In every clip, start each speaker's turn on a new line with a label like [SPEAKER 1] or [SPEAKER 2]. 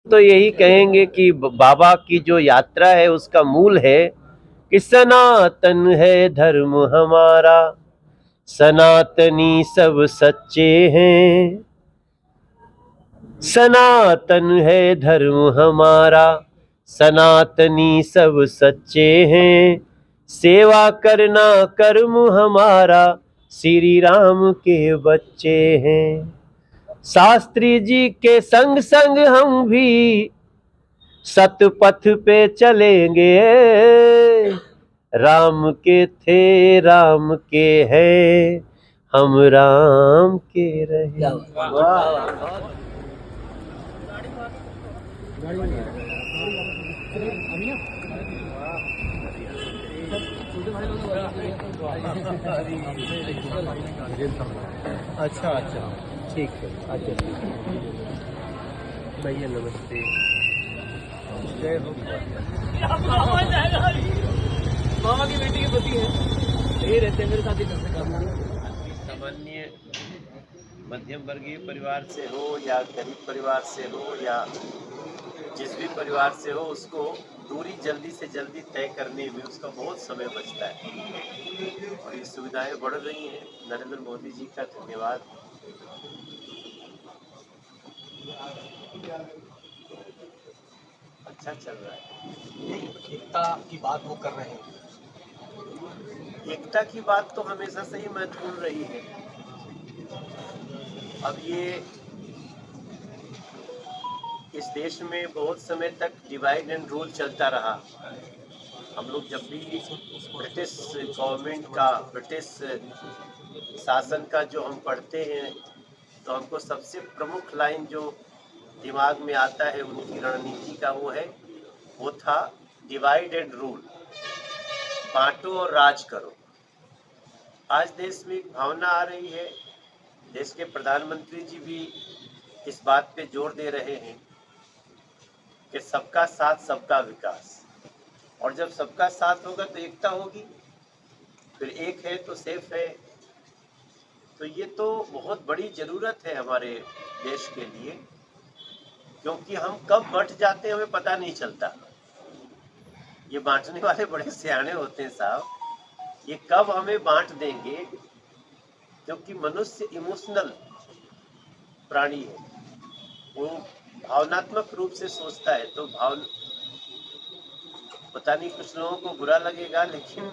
[SPEAKER 1] तो यही कहेंगे कि बाबा की जो यात्रा है उसका मूल है कि सनातन है धर्म हमारा, सनातनी सब सच्चे हैं। सनातन है धर्म हमारा, सनातनी सब सच्चे हैं। सेवा करना कर्म हमारा, श्री राम के बच्चे हैं। शास्त्री जी के संग संग हम भी सतपथ पे चलेंगे। राम के थे राम के हैं, हम राम के रहे।
[SPEAKER 2] अच्छा अच्छा ठीक है। अच्छा भैया नमस्ते। जय हो। मामा की बेटी के पति है, यही रहते हैं मेरे साथ ही करते काम।
[SPEAKER 1] सामान्य मध्यम वर्गीय परिवार से हो या गरीब परिवार से हो या जिस भी परिवार से हो, उसको दूरी जल्दी से जल्दी तय करने में उसका बहुत समय बचता है और ये सुविधाएं बढ़ रही हैं। नरेंद्र मोदी जी का धन्यवाद। अच्छा चल रहा है।
[SPEAKER 2] एकता की बात वो कर रहे हैं।
[SPEAKER 1] एकता की बात तो हमेशा से ही महत्वपूर्ण रही है। अब ये इस देश में बहुत समय तक डिवाइड एंड रूल चलता रहा। हम लोग जब भी ब्रिटिश गवर्नमेंट का, ब्रिटिश शासन का जो हम पढ़ते हैं तो हमको सबसे प्रमुख लाइन जो दिमाग में आता है उनकी रणनीति का वो था डिवाइड एंड रूल, बांटो और राज करो। आज देश में एक भावना आ रही है, देश के प्रधानमंत्री जी भी इस बात पे जोर दे रहे हैं कि सबका साथ सबका विकास, और जब सबका साथ होगा तो एकता होगी, फिर एक है तो सेफ है। तो ये तो बहुत बड़ी जरूरत है हमारे देश के लिए, क्योंकि हम कब बंट जाते हैं हमें पता नहीं चलता। ये बांटने वाले बड़े सियाने होते हैं साहब, ये कब हमें बांट देंगे, क्योंकि मनुष्य इमोशनल प्राणी है, वो भावनात्मक रूप से सोचता है। तो पता नहीं कुछ लोगों को बुरा लगेगा, लेकिन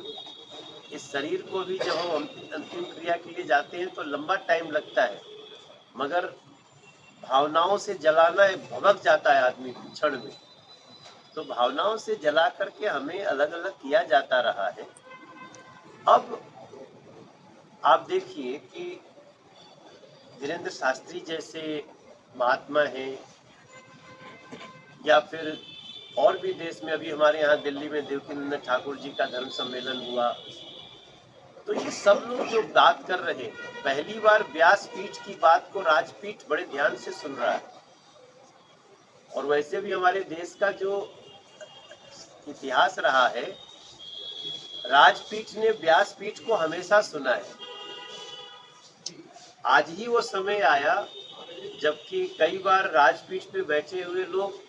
[SPEAKER 1] इस शरीर को भी जब हम अंतिम क्रिया के लिए जाते हैं तो लंबा टाइम लगता है, मगर भावनाओं से जलाना भभक जाता है आदमी क्षण में। तो भावनाओं से जला करके हमें अलग अलग किया जाता रहा है। अब आप देखिए कि वीरेंद्र शास्त्री जैसे महात्मा हैं, या फिर और भी देश में, अभी हमारे यहाँ दिल्ली में देवकीनंदन ठाकुर जी का धर्म सम्मेलन हुआ, तो ये सब लोग जो बात कर रहे हैं, पहली बार व्यासपीठ की बात को राजपीठ बड़े ध्यान से सुन रहा है। और वैसे भी हमारे देश का जो इतिहास रहा है, राजपीठ ने व्यासपीठ को हमेशा सुना है। आज ही वो समय आया जबकि कई बार राजपीठ पे बैठे हुए लोग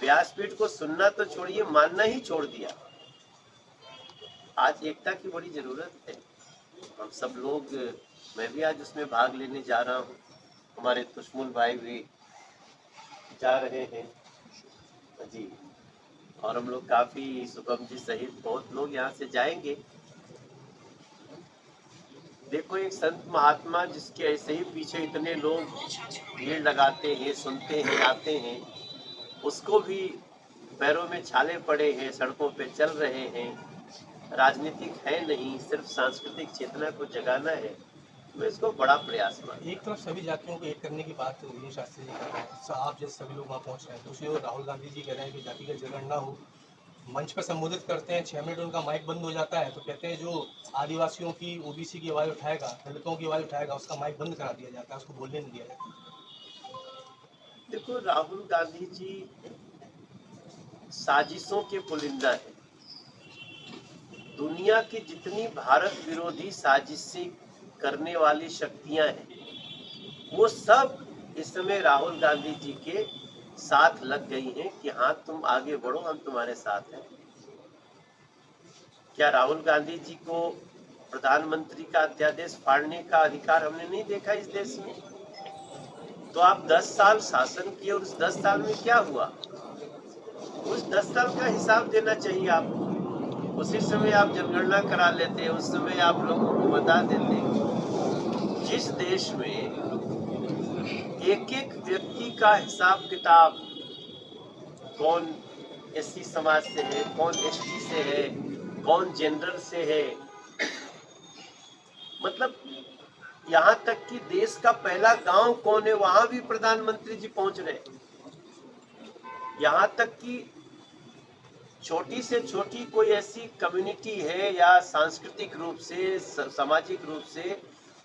[SPEAKER 1] व्यासपीठ को सुनना तो छोड़िए, मानना ही छोड़ दिया। आज एकता की बड़ी जरूरत है। हम सब लोग, मैं भी आज उसमें भाग लेने जा रहा हूँ, हमारे तुष्मुल भाई भी जा रहे हैं जी, और हम लोग काफी, शुभम जी सहित बहुत लोग यहाँ से जाएंगे। देखो, एक संत महात्मा जिसके ऐसे ही पीछे इतने लोग भीड़ लगाते हैं, सुनते हैं, आते हैं, उसको भी पैरों में छाले पड़े हैं, सड़कों पे चल रहे हैं, राजनीतिक है नहीं, सिर्फ सांस्कृतिक चेतना को जगाना है। मैं इसको बड़ा प्रयास मानता।
[SPEAKER 2] एक तरफ सभी जातियों को एक करने की बात विजय शास्त्री जी कर रहे हैं, आप जैसे सभी लोग वहाँ पहुँच रहे हैं। दूसरी ओर राहुल गांधी जी कह रहे हैं कि जाति का जगड़ ना हो। मंच पर संबोधित करते हैं, 6 मिनट उनका माइक बंद हो जाता है तो कहते हैं जो आदिवासियों की, ओबीसी की आवाज़ उठाएगा, दलितों की आवाज़ उठाएगा, उसका माइक बंद करा दिया जाता है, उसको बोलने नहीं दिया जाता।
[SPEAKER 1] देखो, राहुल गांधी जी साजिशों के पुलिंदा है। दुनिया की जितनी भारत विरोधी साजिशें करने वाली शक्तियां हैं, वो सब इस समय राहुल गांधी जी के साथ लग गई हैं कि हाँ तुम आगे बढ़ो, हम तुम्हारे साथ हैं। क्या राहुल गांधी जी को प्रधानमंत्री का अध्यादेश फाड़ने का अधिकार हमने नहीं देखा इस देश में? तो आप 10 साल शासन किए और उस 10 साल में क्या हुआ? उस 10 साल का हिसाब देना चाहिए आपको। उसी समय आप जनगणना करा लेते, उस समय आप लोगों को बता देते। जिस देश में एक एक व्यक्ति का हिसाब किताब, कौन एससी समाज से है, कौन एसटी से है, कौन जनरल से है, मतलब यहाँ तक कि देश का पहला गांव कौन है वहां भी प्रधानमंत्री जी पहुंच रहे। यहाँ तक कि छोटी से छोटी कोई ऐसी कम्युनिटी है या सांस्कृतिक रूप से, सामाजिक रूप से,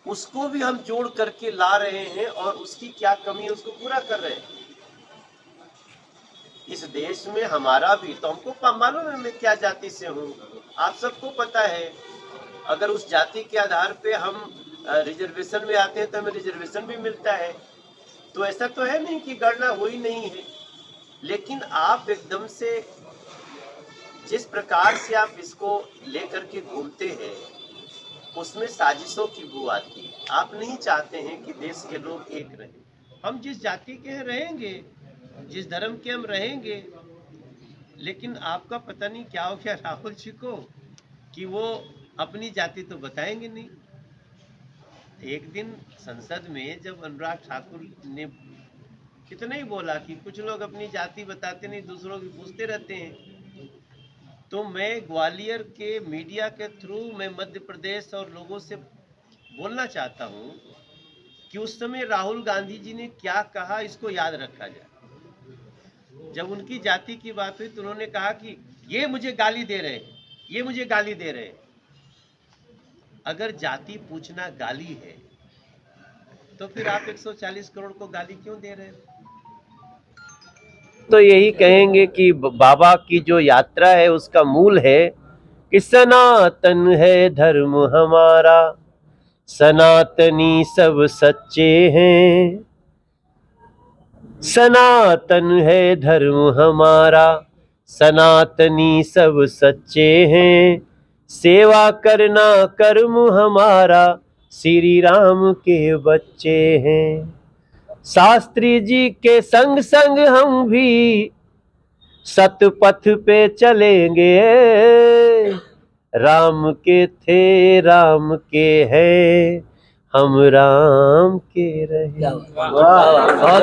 [SPEAKER 1] उसको भी हम जोड़ करके ला रहे हैं और उसकी क्या कमी है उसको पूरा कर रहे हैं। इस देश में हमारा भी, तो हमको मालूम है मैं क्या जाति से हूँ, आप सबको पता है। अगर उस जाति के आधार पे हम रिजर्वेशन में आते हैं तो हमें रिजर्वेशन भी मिलता है। तो ऐसा तो है नहीं कि गणना हुई नहीं है, लेकिन आप एकदम से जिस प्रकार से आप इसको लेकर के घूमते हैं उसमें साजिशों की बू आती है। आप नहीं चाहते हैं कि देश के लोग एक रहें। हम जिस जाति के हैं रहेंगे, जिस धर्म के हम रहेंगे, लेकिन आपका पता नहीं क्या हो गया राहुल जी को कि वो अपनी जाति तो बताएंगे नहीं। एक दिन संसद में जब अनुराग ठाकुर ने कितना ही बोला कि कुछ लोग अपनी जाति बताते नहीं, दूसरों की पूछते रहते हैं, तो मैं ग्वालियर के मीडिया के थ्रू मैं मध्य प्रदेश और लोगों से बोलना चाहता हूं कि उस समय राहुल गांधी जी ने क्या कहा, इसको याद रखा जाए। जब उनकी जाति की बात हुई तो उन्होंने कहा कि ये मुझे गाली दे रहे हैं, ये मुझे गाली दे रहे हैं। अगर जाति पूछना गाली है तो फिर आप 140 करोड़ को गाली क्यों दे रहे हैं? तो यही कहेंगे कि बाबा की जो यात्रा है उसका मूल है कि सनातन है धर्म हमारा, सनातनी सब सच्चे हैं। सनातन है धर्म हमारा, सनातनी सब सच्चे हैं। सेवा करना कर्म हमारा, श्री राम के बच्चे हैं। शास्त्री जी के संग संग हम भी सतपथ पे चलेंगे। राम के थे राम के हैं, हम राम के रहे। वाह।